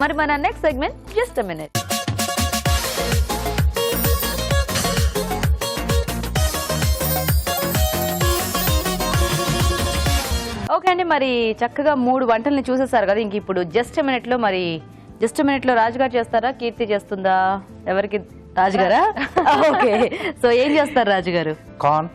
మరి మన next segment just a minute. Okay అండి, మరి చక్కగా 3 వంటల్ని చూసేసారు కదా. ఇంక ఇప్పుడు జస్ట్ మినిట్ లో రాజుగారు చేస్తారా, కీర్తి చేస్తుందా? ఎవరికి? రాజుగారా? ఓకే, సో ఏం చేస్తారు రాజుగారు? కార్న్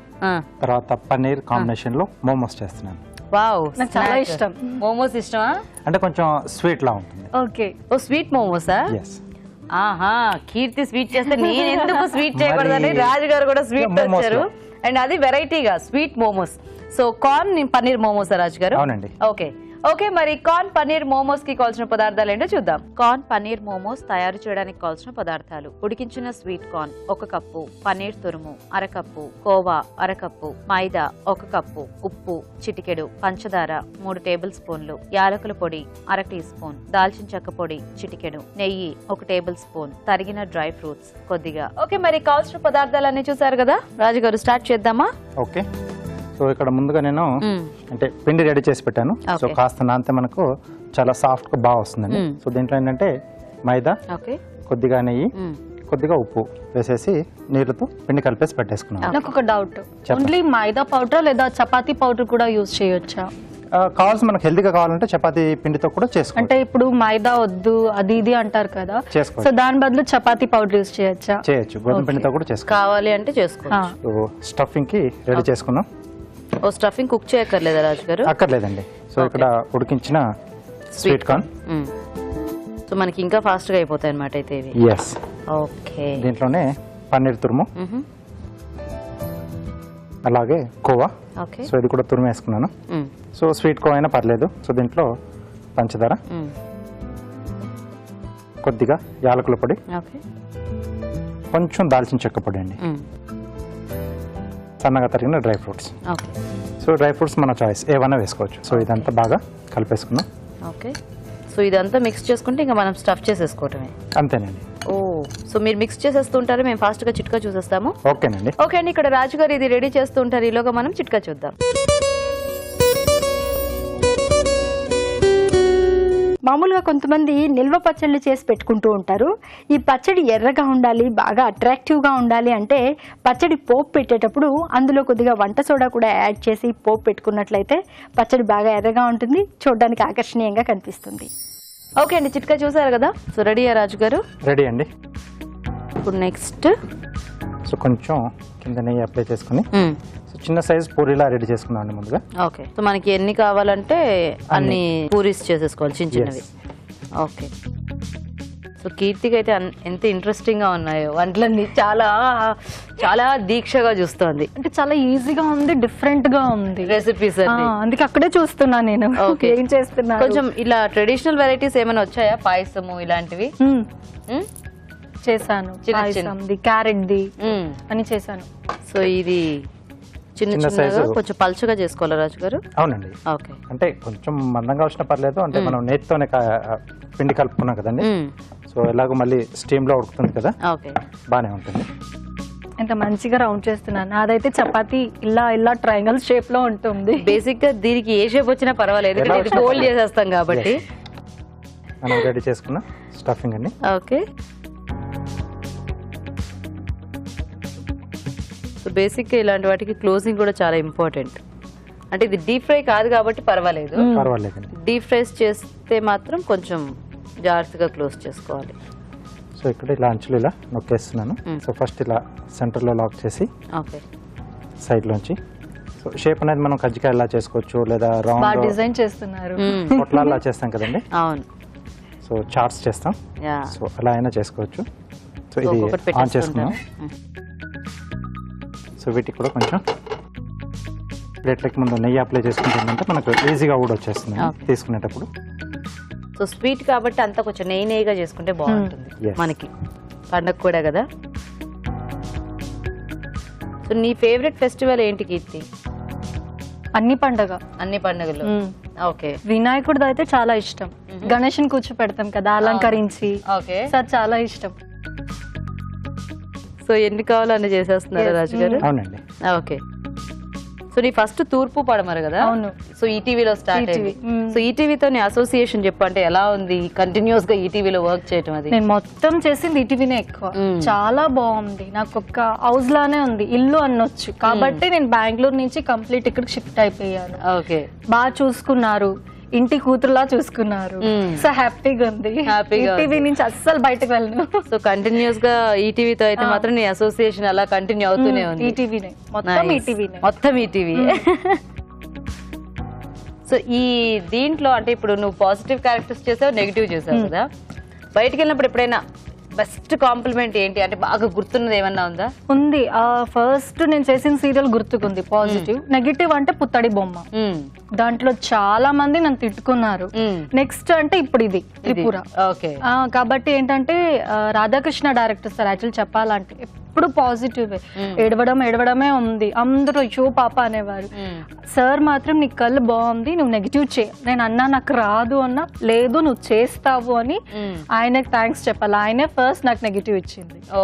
తర్వాత పన్నీర్ కాంబినేషన్ లో మోమోస్ చేస్తున్నాను. వావ్, నాకు చాలా ఇష్టం. మోమోస్ ఇష్టమా? అంటే కొంచెం స్వీట్ లా ఉంటుంది. ఓకే, ఓ స్వీట్ మోమోసా? ఎస్. ఆహా, కీర్తి స్వీట్ చేస్తే నేను ఎందుకు స్వీట్ చేయకూడదని రాజుగారు కూడా స్వీట్ వచ్చారు. అండ్ అది వెరైటీగా sweet momos. So corn paneer మోమోసా రాజుగారు? అవునండి. ఓకే ఓకే, మరి కార్న్ పన్నీర్ మోమోస్ కి కావాల్సిన పదార్థాలు ఏంటో చూద్దాం. కార్న్ పన్నీర్ మోమోస్ తయారు చేయడానికి కావాల్సిన పదార్థాలు: ఉడికించిన స్వీట్ కార్న్ 1 కప్పు, పన్నీర్ తురుము 1/2 కప్పు, కోవా 1/2 కప్పు, మైదా 1 కప్పు, ఉప్పు చిటికెడు, పంచదార 3 టేబుల్ స్పూన్లు, యాలకుల పొడి 1/2 టీ స్పూన్, దాల్చిన చెక్క పొడి చిటికెడు, నెయ్యి 1 టేబుల్ స్పూన్, తరిగిన డ్రై ఫ్రూట్స్ కొద్దిగా. ఓకే, మరి కావాల్సిన పదార్థాలన్నీ చూసారు కదా రాజుగారు, స్టార్ట్ చేద్దామా? ఓకే, సో ఇక్కడ ముందుగా నేను అంటే పిండి రెడీ చేసి పెట్టాను. సో కాస్త నానితే మనకు చాలా సాఫ్ట్ గా బాగా వస్తుందండి. సో దీంట్లో ఏంటంటే మైదా, కొద్దిగా నెయ్యి, కొద్దిగా ఉప్పు వేసేసి నీళ్ళతో పిండి కలిపేసి పెట్టేసుకున్నాను. నాకు ఒక డౌట్, ఓన్లీ మైదా పౌడర్ లేదా చపాతీ పౌడర్ కూడా యూజ్ చేయొచ్చా? కావాల్సి మనకు హెల్దీగా కావాలంటే చపాతీ పిండితో కూడా చేసుకోవచ్చు. అంటే ఇప్పుడు మైదా వద్దు అది ఇది అంటారు కదా, సో దాని బదులు చపాతీ పౌడర్ యూజ్ చేయొచ్చా? చేయొచ్చు, గోధుమ పిండితో కూడా చేసుకోవచ్చు. కావాలి అంటే చేసుకోవచ్చు. సో స్టఫింగ్ కి రెడీ చేసుకున్నాం. ఓ స్టఫింగ్ కుక్ చేయక్కర్లేదా రాజుగారు? అక్కర్లేదండి. సో ఇక్కడ ఉడికించిన స్వీట్ కార్న్. సో మనకి ఇంకా ఫాస్ట్ గా అయిపోతాయి అన్నమాట అయితే ఇవి. ఎస్. ఓకే, దీంట్లోనే పన్నీర్ తురుము, అలాగే కోవా. ఓకే, సో ఇది కూడా తురుము వేసుకున్నాను. సో స్వీట్ కోవా అయినా పర్లేదు. సో దీంట్లో పంచదార, కొద్దిగా యాలకుల పొడి, ఓకే, కొంచెం దాల్చిన చెక్క పొడి అండి, సన్నగా తరిగిన dry fruits. Okay, so dry fruits మన చాయిస్ ఏవైనా వేసుకోవచ్చు. సో ఇదంతా బాగా కలిపేసుకున్నాం. ఓకే, సో ఇదంతా మిక్స్ చేసుకుంటే ఇంకా మనం స్టఫ్ చేసేసుకోవటమే. అంతేనండి. ఓ, సో మీరు మిక్స్ చేసేస్తుంటారు, మేము ఫాస్ట్ గా చిట్కా చూసేస్తాము. ఓకేనండి. ఓకే అండి, ఇక్కడ రాజుగారు ఇది రెడీ చేస్తూ ఉంటారు, ఈలోగా మనం చిట్కా చూద్దాం. మామూలుగా కొంతమంది నిల్వ పచ్చళ్ళు చేసి పెట్టుకుంటూ ఉంటారు. ఈ పచ్చడి ఎర్రగా ఉండాలి, బాగా అట్రాక్టివ్గా ఉండాలి అంటే పచ్చడి పోపు పెట్టేటప్పుడు అందులో కొద్దిగా వంట సోడా కూడా యాడ్ చేసి పోపు పెట్టుకున్నట్లయితే పచ్చడి బాగా ఎర్రగా ఉంటుంది, చూడడానికి ఆకర్షణీయంగా కనిపిస్తుంది. ఓకే అండి, చిట్కా చూసారు కదా. సో రెడీయా రాజుగారు? రెడీ అండి. ఇప్పుడు నెక్స్ట్ సో కొంచెం కింద నెయ్యి అప్లై చేసుకుని చిన్న సైజ్ పూరీలా రెడీ చేసుకున్నాను ముందుగా. ఓకే, సో మనకి ఎన్ని కావాలంటే అన్ని పూరీస్ చేసేసుకోవాలి, చిన్న చిన్నవి. ఓకే, సో కీర్తికి అయితే ఎంత ఇంట్రెస్టింగ్ గా ఉన్నాయో వంటలన్నీ, చాలా చాలా దీక్షగా చూస్తోంది. అంటే చాలా ఈజీగా ఉంది, డిఫరెంట్ గా ఉంది రెసిపీస్ అందుకే అక్కడే చూస్తున్నా నేను ఏం చేస్తున్నా. కొంచెం ఇలా ట్రెడిషనల్ వెరైటీస్ ఏమైనా వచ్చాయా? పాయసము ఇలాంటివి చేశాను, క్యారెట్ ది అని చేశాను. సో ఇది చిన్న చిన్నగా కొంచెం పల్చగా చేసుకోవాలా రాజుగారు? అవునండి. ఓకే, అంటే కొంచెం మందంగా వచ్చినా పర్లేదు. అంటే మనం నేతితోనే పిండి కలుపుకున్నాం కదండి. సో ఎలాగో మళ్ళీ స్టీమ్ లో ఉడుకుతుంది కదా, బానే ఉంటుంది. ఎంత మంచిగా రౌండ్ చేస్తున్నాను. అదైతే చపాతీ ఇలా ట్రయాంగిల్ షేప్ లో ఉంటుంది. బేసిక్ గా దీనికి ఏ షేప్ వచ్చినా పర్వాలేదు, ఫోల్డ్ చేసేస్తాం కాబట్టి. మనం రెడీ చేసుకున్న స్టఫింగ్ అండి. ఓకే, సో బేసిక్ గా ఇలాంటి వాటికి క్లోజింగ్ కూడా చాలా ఇంపార్టెంట్. అంటే ఇది డీప్ ఫ్రై కాదు కాబట్టి పర్వాలేదు. డీప్ ఫ్రైస్ చేస్తే మాత్రం కొంచెం జాగ్రత్తగా క్లోజ్ చేసుకోవాలి. సో ఇక్కడ ఇలా అంచులు ఇలా నొక్కేస్తున్నాను. సో ఫస్ట్ ఇలా సెంటర్ లో లాక్ చేసి ఓకే సైడ్ లోంచి. సో షేప్ అనేది మనం కజ్జికాయ ఇలా చేసుకోవచ్చు, లేదా రౌండ్ డిజైన్ చేస్తున్నారు, పొట్లాల్లా చేస్తాం కదండి. అవును, సో చార్ట్స్ చేస్తాం. సో అలా అయినా చేసుకోవచ్చు. సో ఇది ఆన్ చేసుకున్నాం. సో వీటికి కూడా కొంచెం ప్లేట్లకి ముందు నెయ్యి అప్లై చేసుకుంటుందంటే మనకు ఈజీగా కూడా వచ్చేస్తుంది తీసుకునేటప్పుడు. సో స్వీట్ కాబట్టి అంతా కొంచెం నెయ్యిగా చేసుకుంటే బాగుంటుంది మనకి, పండగ కూడా కదా. సో నీ ఫేవరెట్ ఫెస్టివల్ ఏంటి కీర్తి? అన్ని పండుగలు. ఓకే, వినాయకుడిది అయితే చాలా ఇష్టం. గణేష్ని కూర్చోపెడతాం కదా అలంకరించి, సార్ చాలా ఇష్టం. సో ఎన్ని కావాలో అన్ని చేసేస్తున్నారా రాజుగారు? అవునండి. ఓకే, సో నీ ఫస్ట్ తూర్పు పడమరు కదా? అవును. సో ఈటీవీలో స్టార్ట్ అయింది. సో ఈటీవీతో నీ అసోసియేషన్ చెప్పు, అంటే ఎలా ఉంది కంటిన్యూస్ గా ఈటీవీలో వర్క్ చేయటం? అది నేను మొత్తం చేసింది ఈటీవీనే ఎక్కువ. చాలా బాగుంది, నాకు ఒక హౌస్ లానే ఉంది, ఇల్లు అనొచ్చు. కాబట్టి నేను బెంగళూరు నుంచి కంప్లీట్ ఇక్కడికి షిఫ్ట్ అయిపోయాను. ఓకే, బాగా చూసుకున్నారు, ఇంటి కూతురులా చూసుకున్నారు. సో హ్యాపీగా ఉంది. ఈటీవీ నుంచి అస్సలు బయటకు వెళ్ళను. సో కంటిన్యూస్ గా ఈటీవీతో అయితే మాత్రం నీ అసోసియేషన్ అలా కంటిన్యూ అవుతూనే ఉంది. ఈటీవీనే మొత్తం, ఈటీవీనే మొత్తం ఈటీవీ. సో ఈ దీంట్లో అంటే ఇప్పుడు నువ్వు పాజిటివ్ క్యారెక్టర్స్ చేసావు, నెగిటివ్ చేసావు కదా, బయటికి వెళ్ళినప్పుడు ఎప్పుడైనా బెస్ట్ కాంప్లిమెంట్ ఏంటి, అంటే బాగా గుర్తున్నది ఏమన్నా ఉందా? ఉంది. ఫస్ట్ నేను చేసిన సీరియల్ గుర్తుకుంది పాజిటివ్. నెగిటివ్ అంటే పుత్తడి బొమ్మ, దాంట్లో చాలా మంది నన్ను తిట్టుకున్నారు. నెక్స్ట్ అంటే ఇప్పుడు ఇది త్రిపుర. కాబట్టి ఏంటంటే రాధాకృష్ణ డైరెక్టర్ సార్ యాక్చువల్ చెప్పాలంటే ఎప్పుడు పాజిటివ్, ఏడవడమే ఉంది. అందరూ షో పాప అనేవారు. సార్ మాత్రం నీ కళ్ళు బాగుంది, నువ్వు నెగిటివ్ చే. నేను అన్నా నాకు రాదు అన్నా, లేదు నువ్వు చేస్తావు అని ఆయనకు థ్యాంక్స్ చెప్పాలి. ఆయనే ఫస్ట్ నాకు నెగిటివ్ ఇచ్చింది. ఓ,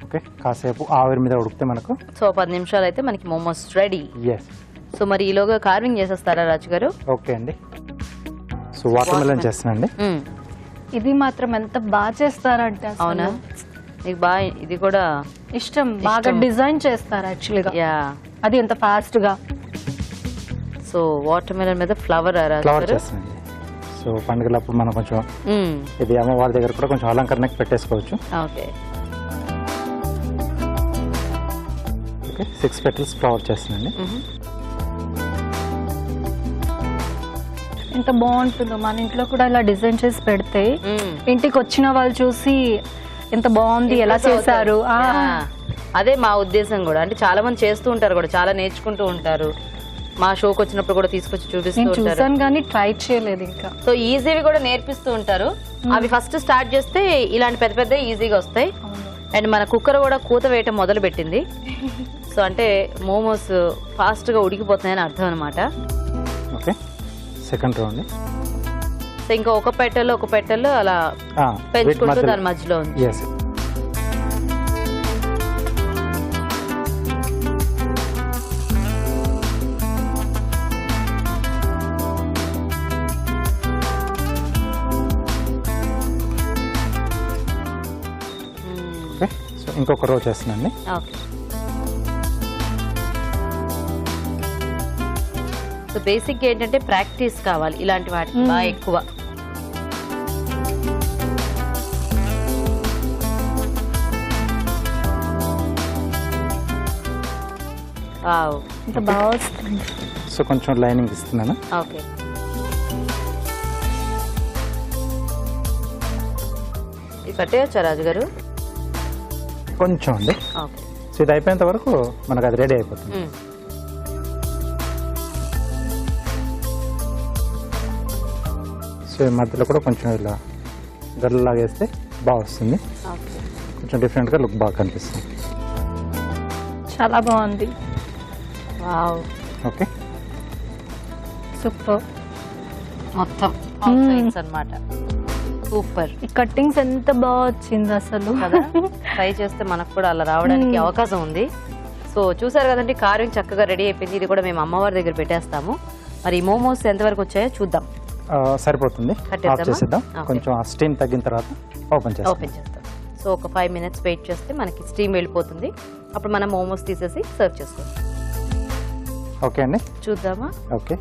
ఓకే, కాసేపు ఆవిరి మీద ఉడికితే మనకు సో 10 నిమిషాలు అయితే మనకి మోమోస్ రెడీ. ఎస్. సో మరి ఈలోగా కార్వింగ్ చేసేస్తారా రాజు గారు? ఓకే అండి. సో వాటర్ మెలన్ చేస్తానండి. ఇది మాత్రం ఎంత బాగా చేస్తారంటే అసలు. అవునా, నీకు బాగా ఇది కూడా ఇష్టం. బాగా డిజైన్ చేస్తారు యాక్చువల్గా. యా, అది ఎంత ఫాస్ట్ గా. సో వాటర్ మెలన్ మీద ఫ్లవర్ చేస్తానండి. సో పండుగలప్పుడు మనం కొంచెం ఇది అమ్మవారి దగ్గర కూడా కొంచెం అలంకరణకి పెట్టేసుకోవచ్చు. ఓకే, 6 petals ఫ్లవర్ చేస్తానండి. ఎంత బాగుంటుందో, మన ఇంట్లో కూడా ఇలా డిజైన్ చేసి పెడితే ఇంటికి వచ్చిన వాళ్ళు చూసి ఎంత బాగుంది, ఎలా చేశారు. అదే మా ఉద్దేశం కూడా. అంటే చాలా మంది చేస్తూ ఉంటారు కూడా, చాలా నేర్చుకుంటూ ఉంటారు. మా షోకి వచ్చినప్పుడు కూడా తీసుకొచ్చి చూపిస్తూ ఉంటారు. చూసాను కానీ ట్రై చేయలేదు ఇంకా. సో ఈజీవి కూడా నేర్పిస్తూ ఉంటారు. అవి ఫస్ట్ స్టార్ట్ చేస్తే ఇలాంటి పెద్ద పెద్ద ఈజీగా వస్తాయి. అండ్ మన కుక్కర్ కూడా కూత వేయటం మొదలు పెట్టింది. సో అంటే మోమోస్ ఫాస్ట్ గా ఉడికిపోతున్నాయని అర్థం అనమాట. Okay, second round. సో ఇంకా ఒక పెట్టెల్లో అలా పెంచుకుంటూ దాని మధ్యలో ఉంది. సో ఇంకొక రో చేస్తున్నాండి. ఓకే, సో బేసిక్ ఏంటంటే ప్రాక్టీస్ కావాలి ఇలాంటి వాటికి బాగా ఎక్కువ. ఇంత బాగా వస్తుంది. సో కొంచెం లైనింగ్ ఇస్తున్నాను. ఓకే, ఇది కట్టేయచ్చా రాజు గారు? కొంచెం అండి. ఓకే, సో ఇది అయిపోయేంత వరకు మనకు అది రెడీ అయిపోతుంది. సో ఈ మధ్యలో కూడా కొంచెం ఇలా గడ్డలాగా వేస్తే బాగా వస్తుంది. కొంచెం డిఫరెంట్గా లుక్ బాగా కనిపిస్తుంది. చాలా బాగుంది. Wow, okay, super. మొత్తం అన్నమాట. సూపర్. ఈ కట్టింగ్స్ ఎంత బాగా వచ్చింది అసలు. ట్రై చేస్తే మనకు కూడా అలా రావడానికి అవకాశం ఉంది. సో చూసారు కదండి, కార్వింగ్ చక్కగా రెడీ అయిపోయింది. ఇది కూడా మేము అమ్మవారి దగ్గర పెట్టేస్తాము. మరి ఈ మోమోస్ ఎంతవరకు వచ్చాయో చూద్దాం. సరిపోతుంది, ఆఫ్ చేసేద్దాం. కొంచెం ఆ స్టీమ్ తగ్గిన తర్వాత ఓపెన్ చేస్తాం. సో ఒక 5 minutes వెయిట్ చేస్తే మనకి స్టీమ్ వెళ్ళిపోతుంది. అప్పుడు మనం మోమోస్ తీసేసి సర్వ్ చేసుకోవాలి. ఓకే అండి, చూద్దామా? Okay.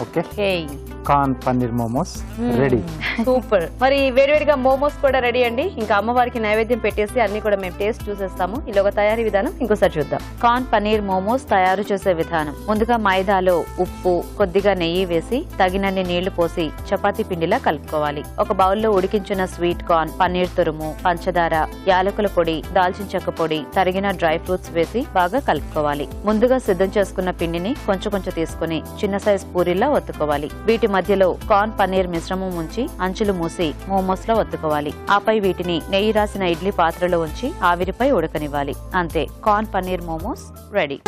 Okay, corn paneer momos ready. Super. మరి వేడివేడిగా మోమోస్ కూడా రెడీ అండి. ఇంకా అమ్మవారికి నైవేద్యం పెట్టేసి అన్ని కూడా మేము టేస్ట్ చూసేస్తాము. ఇలాగ తయారీ విధానం ఇంకోసారి చూద్దాం. కార్న్ పన్నీర్ మోమోస్ తయారు చేసే విధానం. ముందుగా మైదాలో ఉప్పు, కొద్దిగా నెయ్యి వేసి తగినన్ని నీళ్లు పోసి చపాతీ పిండిలా కలుపుకోవాలి. ఒక బౌల్లో ఉడికించిన స్వీట్ కార్న్, పన్నీర్ తురుము, పంచదార, యాలకుల పొడి, దాల్చిన చెక్క పొడి, తరిగిన డ్రై ఫ్రూట్స్ వేసి బాగా కలుపుకోవాలి. ముందుగా సిద్ధం చేసుకున్న పిండిని కొంచెం తీసుకుని చిన్న సైజ్ పూరిలా ఒత్తుకోవాలి. వీటి మధ్యలో కార్న్ పన్నీర్ మిశ్రమం ఉంచి అంచులు మూసి మోమోస్ లో ఒత్తుకోవాలి. ఆపై వీటిని నెయ్యి రాసిన ఇడ్లీ పాత్రలో ఉంచి ఆవిరిపై ఉడకనివ్వాలి. అంతే, కార్న్ పన్నీర్ మోమోస్ రెడీ.